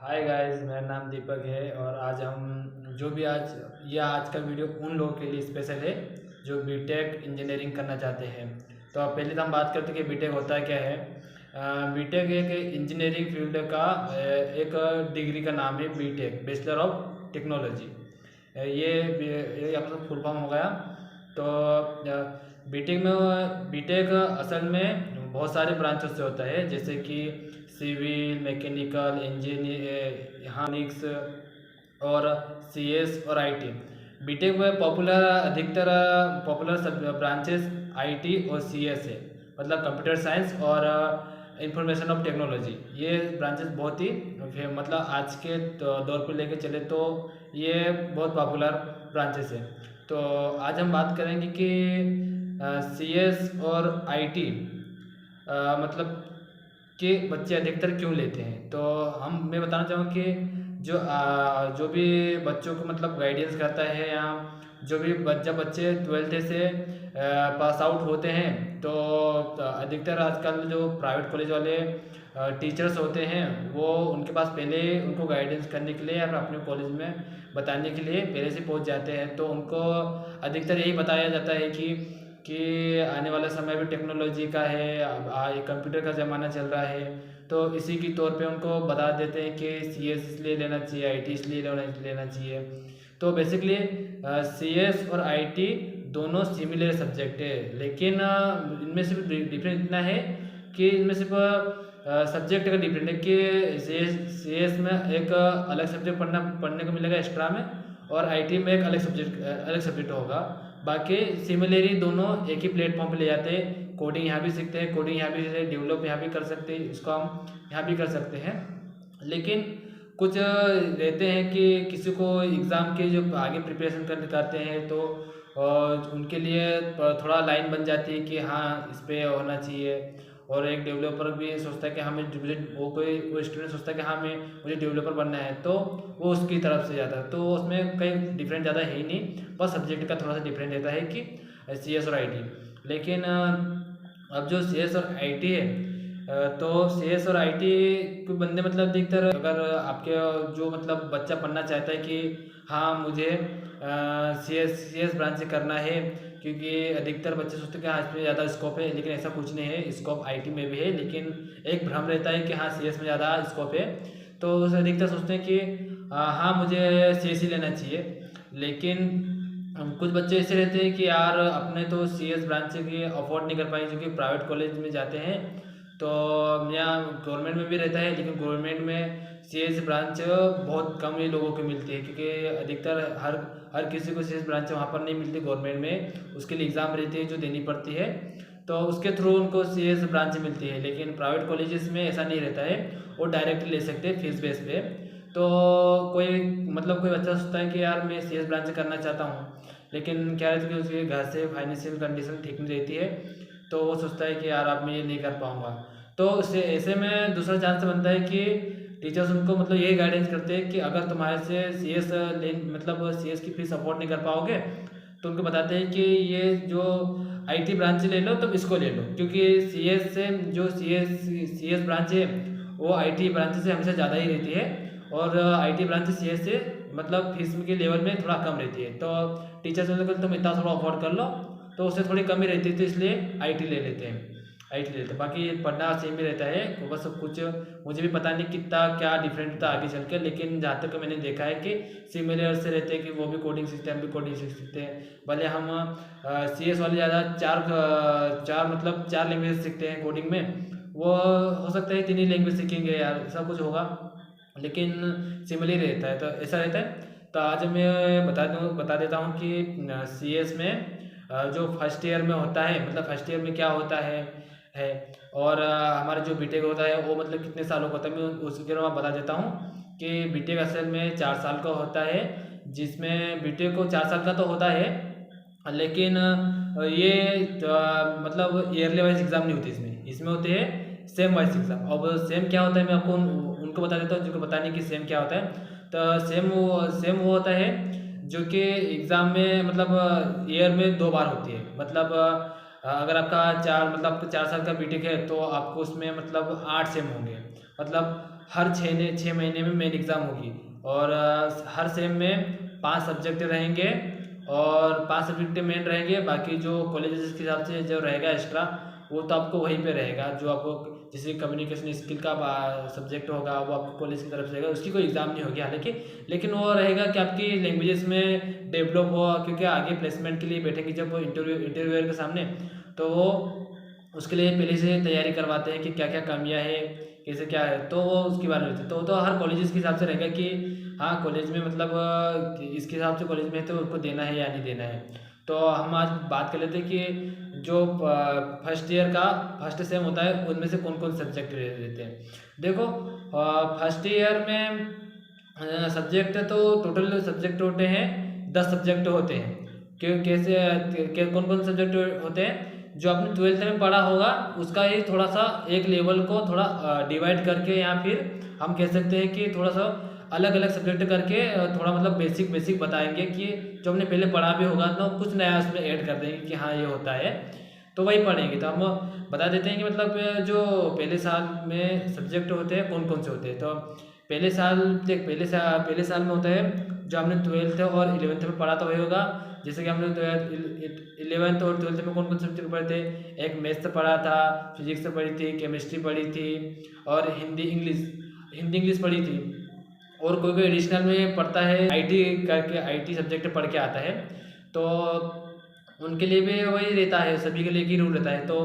Hi guys, मेरा नाम दीपक है और आज हम जो भी आज का वीडियो उन लोगों के लिए स्पेशल है जो बीटेक इंजीनियरिंग करना चाहते हैं। तो अब पहले तो हम बात करते हैं कि बीटेक होता क्या है। बीटेक एक इंजीनियरिंग फील्ड का एक डिग्री का नाम है। बीटेक बैचलर ऑफ टेक्नोलॉजी, ये आपका फुल फॉर्म हो गया। तो बीटेक असल में बहुत सारे ब्रांचों से होता है, जैसे कि सिविल, मैकेनिकल इंजीनियरिंग और सीएस और आईटी। बीटेक में अधिकतर पॉपुलर सब ब्रांचेस आईटी और सीएस है, मतलब कंप्यूटर साइंस और इंफॉर्मेशन ऑफ टेक्नोलॉजी। ये ब्रांचेस बहुत ही मतलब आज के दौर पर लेके चले तो ये बहुत पॉपुलर ब्रांचेस है। तो आज हम बात करेंगे कि सीएस और आईटी मतलब कि बच्चे अधिकतर क्यों लेते हैं। तो मैं बताना चाहूँगा कि जो भी बच्चों को मतलब गाइडेंस करता है, या जो भी जब बच्चे 12th से पास आउट होते हैं तो अधिकतर आजकल जो प्राइवेट कॉलेज वाले टीचर्स होते हैं वो उनके पास पहले उनको गाइडेंस करने के लिए या अपने कॉलेज में बताने के लिए पहले से पहुंच जाते हैं। तो उनको अधिकतर यही बताया जाता है कि आने वाला समय भी टेक्नोलॉजी का है, अब कंप्यूटर का ज़माना चल रहा है। तो इसी की तौर पे उनको बता देते हैं कि सीएस इसलिए लेना चाहिए, आईटी इसलिए लेना चाहिए। तो बेसिकली सीएस और आईटी दोनों सिमिलर सब्जेक्ट है, लेकिन इनमें सिर्फ डिफरेंस इतना है कि इनमें सिर्फ सब्जेक्ट का डिफरेंट है कि सीएस में एक अलग सब्जेक्ट पढ़ने को मिलेगा एक्स्ट्रा में, और आईटी में एक अलग सब्जेक्ट होगा। बाकी सिमिलरली दोनों एक ही प्लेटफॉर्म पे ले जाते हैं। कोडिंग यहाँ भी सीखते हैं, कोडिंग यहाँ भी डेवलप यहाँ भी कर सकते हैं, इसको हम यहाँ भी कर सकते हैं। लेकिन कुछ रहते हैं कि किसी को एग्ज़ाम के जो आगे प्रिपरेशन करते हैं तो उनके लिए थोड़ा लाइन बन जाती है कि हाँ इस पर होना चाहिए। और एक डेवलपर भी सोचता है कि हाँ मुझे कोई स्टूडेंट सोचता है कि हाँ मुझे डेवलपर बनना है, तो वो उसकी तरफ से जाता है। तो उसमें कहीं डिफरेंट ज़्यादा है ही नहीं, बस सब्जेक्ट का थोड़ा सा डिफरेंट रहता है कि सीएस और आईटी। लेकिन अब जो सीएस और आईटी है, तो सीएस और आईटी के बंदे मतलब अधिकतर अगर आपके जो मतलब बच्चा पढ़ना चाहता है कि हाँ मुझे सीएस ब्रांच से करना है, क्योंकि अधिकतर बच्चे सोचते हैं कि हाँ इसमें ज़्यादा स्कोप है, लेकिन ऐसा कुछ नहीं है। स्कोप आईटी में भी है, लेकिन एक भ्रम रहता है कि हाँ सीएस में ज़्यादा स्कोप है। तो उसे अधिकतर सोचते हैं कि हाँ मुझे सीएस ही लेना चाहिए। लेकिन कुछ बच्चे ऐसे रहते हैं कि यार अपने तो सीएस ब्रांच की अफोर्ड नहीं कर पाए, जो कि प्राइवेट कॉलेज में जाते हैं। तो यहाँ गवर्नमेंट में भी रहता है, लेकिन गवर्नमेंट में सीएस ब्रांच बहुत कम ही लोगों को मिलती है, क्योंकि अधिकतर हर किसी को सीएस ब्रांच वहाँ पर नहीं मिलती गवर्नमेंट में। उसके लिए एग्ज़ाम रहती है जो देनी पड़ती है, तो उसके थ्रू उनको सीएस ब्रांच मिलती है। लेकिन प्राइवेट कॉलेजेस में ऐसा नहीं रहता है, वो डायरेक्ट ले सकते हैं फीस बेस पे। तो कोई बच्चा सोचता है कि यार मैं सीएस ब्रांच करना चाहता हूँ, लेकिन क्या रहता है कि उसके घर से फाइनेंशियल कंडीशन ठीक नहीं रहती है, तो वो सोचता है कि यार अब मैं ये नहीं कर पाऊँगा। तो उससे ऐसे में दूसरा चांस बनता है कि टीचर्स उनको मतलब यही गाइडेंस करते हैं कि अगर तुम्हारे से सीएस की फीस अफोर्ड नहीं कर पाओगे, तो उनको बताते हैं कि ये जो आईटी ब्रांच ले लो, तुम इसको ले लो, क्योंकि सीएस ब्रांच है वो आईटी ब्रांच से हमेशा ज़्यादा ही रहती है, और आईटी ब्रांच सीएस से मतलब फीस के लेवल में थोड़ा कम रहती है। तो टीचर्स तुम इतना थोड़ा अफोर्ड कर लो, तो उससे थोड़ी कमी रहती है, तो इसलिए आईटी ले लेते हैं। बाकी पढ़ना सेम ही रहता है, तो बस कुछ मुझे भी पता नहीं कितना क्या डिफरेंट था आगे चल के, लेकिन जहाँ तक मैंने देखा है कि सिमिलर से रहते हैं कि वो भी कोडिंग सीखते हैं, हम भी कोडिंग सीख सकते हैं। भले हम सीएस वाले ज़्यादा चार लैंग्वेज सीखते हैं कोडिंग में, वो हो सकता है 3 ही लैंग्वेज सीखेंगे यार, ऐसा कुछ होगा, लेकिन सिमिलर रहता है। तो ऐसा रहता है। तो आज मैं बता देता हूँ कि सीएस में जो फर्स्ट ईयर में होता है, मतलब फर्स्ट ईयर में क्या होता है और हमारा जो बीटेक होता है वो मतलब कितने सालों का होता है, मैं उसके बारे में बता देता हूँ कि बीटेक असल में 4 साल का होता है, जिसमें बीटेक को 4 साल का तो होता है, लेकिन ये मतलब ईयरली वाइज एग्ज़ाम नहीं होती इसमें होते हैं सेम वाइज एग्ज़ाम। अब सेम क्या होता है मैं आपको उनको बता देता हूँ जिनको पता नहीं कि सेम क्या होता है। तो सेम वो होता है जो कि एग्ज़ाम में मतलब ईयर में 2 बार होती है। मतलब अगर आपका 4 साल का बीटेक है तो आपको उसमें मतलब 8 सेम होंगे। मतलब हर 6 महीने में मेन एग्ज़ाम होगी और हर सेम में 5 सब्जेक्ट रहेंगे और 5 सब्जेक्ट मेन रहेंगे। बाकी जो कॉलेजेस के हिसाब से जो रहेगा एक्स्ट्रा वो तो आपको वहीं पे रहेगा। जो आपको जैसे कम्युनिकेशन स्किल का सब्जेक्ट होगा वो आपको कॉलेज की तरफ से रहेगा, उसकी कोई एग्ज़ाम नहीं होगी हालांकि, लेकिन वो रहेगा कि आपकी लैंग्वेजेस में डेवलप हो, क्योंकि आगे प्लेसमेंट के लिए बैठेंगे जब वो इंटरव्यूअर के सामने, तो वो उसके लिए पहले से तैयारी करवाते हैं कि क्या क्या कमियां है, कैसे क्या है, तो वो उसके बारे में तो हर कॉलेजेस के हिसाब से रहेगा कि हाँ कॉलेज में मतलब इसके हिसाब से कॉलेज में तो उनको देना है या नहीं देना है। तो हम आज बात कर लेते हैं कि जो फर्स्ट ईयर का फर्स्ट सेम होता है उनमें से कौन कौन सब्जेक्ट रहते हैं। देखो फर्स्ट ईयर में सब्जेक्ट तो टोटल सब्जेक्ट होते हैं 10 सब्जेक्ट होते हैं। कौन कौन सब्जेक्ट होते हैं, जो आपने 12th में पढ़ा होगा उसका ही थोड़ा सा एक लेवल को थोड़ा डिवाइड करके, या फिर हम कह सकते हैं कि थोड़ा सा अलग अलग सब्जेक्ट करके थोड़ा मतलब बेसिक बताएंगे कि जो हमने पहले पढ़ा भी होगा तो कुछ नया उसमें ऐड कर देंगे कि हाँ ये होता है, तो वही पढ़ेंगे। तो हम बता देते हैं कि मतलब जो पहले साल में सब्जेक्ट होते हैं कौन कौन से होते हैं। तो पहले साल में होता है जो हमने 12th और 11th में पढ़ा था वही होगा। जैसे कि हमने 11th और 12th में कौन कौन सब्जेक्ट पढ़े थे, एक मैथ्स पढ़ा था, फिजिक्स पढ़ी थी, केमिस्ट्री पढ़ी थी और हिंदी इंग्लिश पढ़ी थी। और कोई कोई एडिशनल में पढ़ता है आईटी करके, आईटी सब्जेक्ट पढ़ के आता है, तो उनके लिए भी वही रहता है, सभी के लिए ही रूल रहता है। तो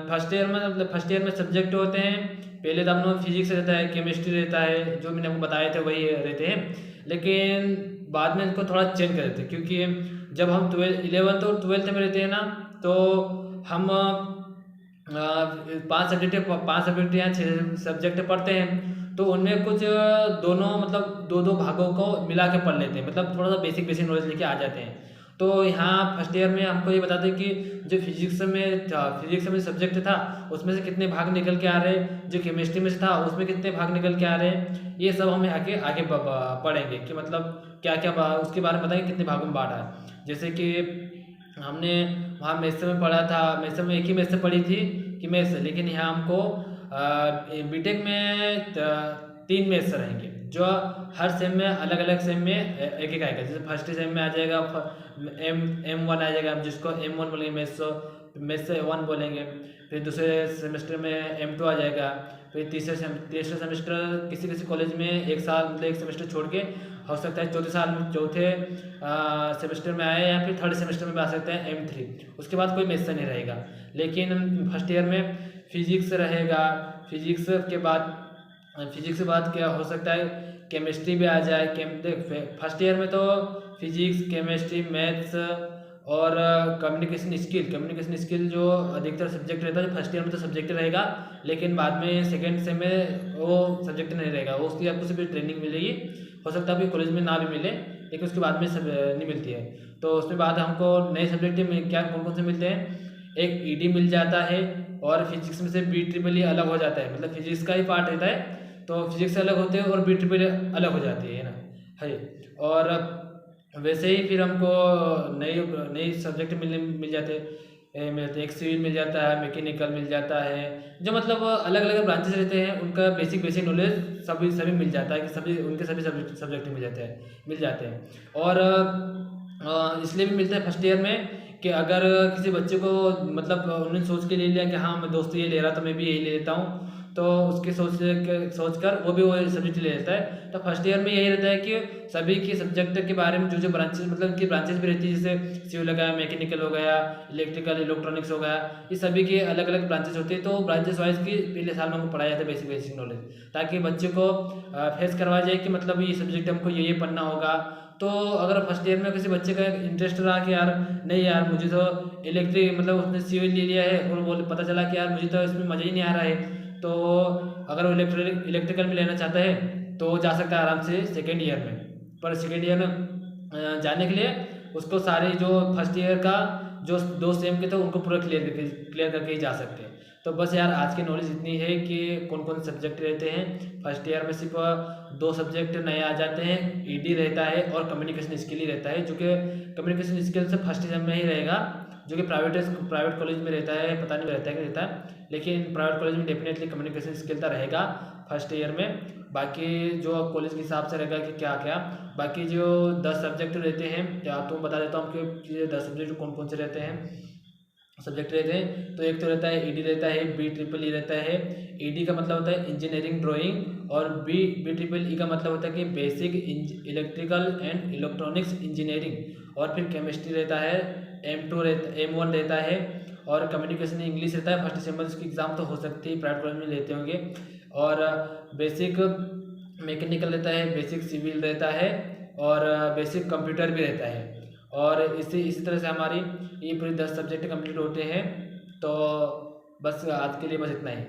फर्स्ट ईयर में सब्जेक्ट होते हैं, पहले तो अपना फिजिक्स रहता है, केमिस्ट्री रहता है, जो मैंने आपको बताए थे वही रहते हैं, लेकिन बाद में इनको थोड़ा चेंज कर देते हैं, क्योंकि जब हम 11th और 12th में रहते हैं ना, तो हम 5 सब्जेक्ट या 6 सब्जेक्ट पढ़ते हैं, तो उनमें कुछ दोनों मतलब दो भागों को मिला के पढ़ लेते हैं, मतलब थोड़ा सा बेसिक नॉलेज लेके आ जाते हैं। तो यहाँ फर्स्ट ईयर में हमको ये बताते हैं कि जो फिजिक्स में सब्जेक्ट था उसमें से कितने भाग निकल के आ रहे हैं, जो केमिस्ट्री में से था उसमें कितने भाग निकल के आ रहे हैं, ये सब हमें आगे पढ़ेंगे कि मतलब क्या क्या उसके बारे में बताएंगे कितने भागों में बांटा है। जैसे कि हमने वहाँ मैथ्स में पढ़ा था, मैथ्स में एक ही मैथ्स पढ़ी थी कि मैथ्स, लेकिन यहाँ हमको बीटेक में 3 मैथ्स रहेंगे, जो हर सेम में अलग अलग सेम में एक आएगा। जैसे फर्स्ट सेम में आ जाएगा M1 आ जाएगा, जिसको M1 बोलेंगे, मैथ्स 1 बोलेंगे। फिर दूसरे सेमेस्टर में M2 आ जाएगा। फिर तीसरे सेमेस्टर किसी कॉलेज में एक साल मतलब एक सेमेस्टर छोड़ के हो सकता है चौथे सेमेस्टर में आए, या फिर थर्ड सेमेस्टर में आ सकते हैं M3। उसके बाद कोई मैथ्स नहीं रहेगा। लेकिन फर्स्ट ईयर में फिजिक्स रहेगा, फिजिक्स के बाद क्या हो सकता है, केमिस्ट्री भी आ जाए। फर्स्ट ईयर में तो फिजिक्स, केमिस्ट्री, मैथ्स और कम्युनिकेशन स्किल जो अधिकतर सब्जेक्ट रहता है। फर्स्ट ईयर में तो सब्जेक्ट रहेगा, लेकिन बाद में सेकेंड सेम में वो सब्जेक्ट नहीं रहेगा, वो उसकी आपको सिर्फ ट्रेनिंग मिलेगी। हो सकता है अभी कॉलेज में ना भी मिले, लेकिन उसके बाद में सब नहीं मिलती है। तो उसमें बाद हमको नए सब्जेक्ट में क्या कौन कौन से मिलते हैं, एक ईडी मिल जाता है, और फिजिक्स में से BEEE अलग हो जाता है, मतलब फिजिक्स का ही पार्ट रहता है, तो फिजिक्स से अलग होते हैं और BEEE अलग हो जाती है ना, है। और वैसे ही फिर हमको नई सब्जेक्ट मिल जाते हैं, एक सिविल मिल जाता है, मैकेनिकल मिल जाता है, जो मतलब अलग अलग ब्रांचेस रहते हैं उनका बेसिक नॉलेज सभी मिल जाता है, कि उनके सभी सब्जेक्ट मिल जाते हैं। और इसलिए भी मिलता है फर्स्ट ईयर में कि अगर किसी बच्चे को मतलब उन्होंने सोच के ले लिया कि हाँ मैं दोस्त ये ले रहा तो मैं भी यही ले लेता हूँ, तो उसके सोच कर वो भी वो सब्जेक्ट ले लेता है। तो फर्स्ट ईयर में यही रहता है कि सभी के सब्जेक्ट के बारे में जो ब्रांचेस मतलब उनकी ब्रांचेस भी रहती है, जैसे सिविल हो गया, मैकेनिकल हो गया, इलेक्ट्रिकल इलेक्ट्रॉनिक्स हो गया, ये सभी के अलग अलग ब्रांचेस होती है। तो ब्रांचेस वाइज की पहले साल में हमको पढ़ाया जाता है बेसिक नॉलेज, ताकि बच्चे को फेस करवाया जाए कि मतलब ये सब्जेक्ट हमको ये पढ़ना होगा। तो अगर फर्स्ट ईयर में किसी बच्चे का इंटरेस्ट रहा कि यार नहीं यार मुझे तो मतलब उसने सिविल ले लिया है और वो पता चला कि यार मुझे तो इसमें मज़ा ही नहीं आ रहा है, तो अगर वो इलेक्ट्रिकल में लेना चाहता है तो वो जा सकता है आराम से सेकेंड ईयर में। पर सेकेंड ईयर में जाने के लिए उसको सारे जो फर्स्ट ईयर का जो 2 सेम के थे उनको पूरा क्लियर करके ही जा सकते हैं। तो बस यार आज की नॉलेज इतनी है कि कौन कौन से सब्जेक्ट रहते हैं। फर्स्ट ईयर में सिर्फ 2 सब्जेक्ट नए आ जाते हैं, ईडी रहता है और कम्युनिकेशन स्किल ही रहता है, जो कि कम्युनिकेशन स्किल से फर्स्ट ईयर में ही रहेगा, जो कि प्राइवेट कॉलेज में रहता है, पता नहीं रहता है कि रहता है, लेकिन प्राइवेट कॉलेज में डेफिनेटली कम्युनिकेशन स्किल तो रहेगा। फर्स्ट ईयर में। बाकी जो कॉलेज के हिसाब से रहेगा कि क्या क्या, बाकी जो 10 सब्जेक्ट रहते हैं, या तो बता देता हूँ कि ये 10 सब्जेक्ट कौन कौन से रहते हैं, सब्जेक्ट रहते हैं। तो एक तो रहता है ईडी रहता है, BEEE रहता है। ईडी का मतलब होता है इंजीनियरिंग ड्राइंग, और BEEE का मतलब होता है कि basic electrical and electronics engineering. और फिर केमिस्ट्री रहता है, M1 रहता है, और कम्युनिकेशन इंग्लिश रहता है। फर्स्ट दिसंबर इसकी एग्ज़ाम तो हो सकती है, प्राइवेट कॉलेज में लेते होंगे। और बेसिक मैकेनिकल रहता है, बेसिक सिविल रहता है, और बेसिक कंप्यूटर भी रहता है। और इसी तरह से हमारी ये पूरी 10 सब्जेक्ट कंप्लीट होते हैं। तो बस आज के लिए बस इतना ही।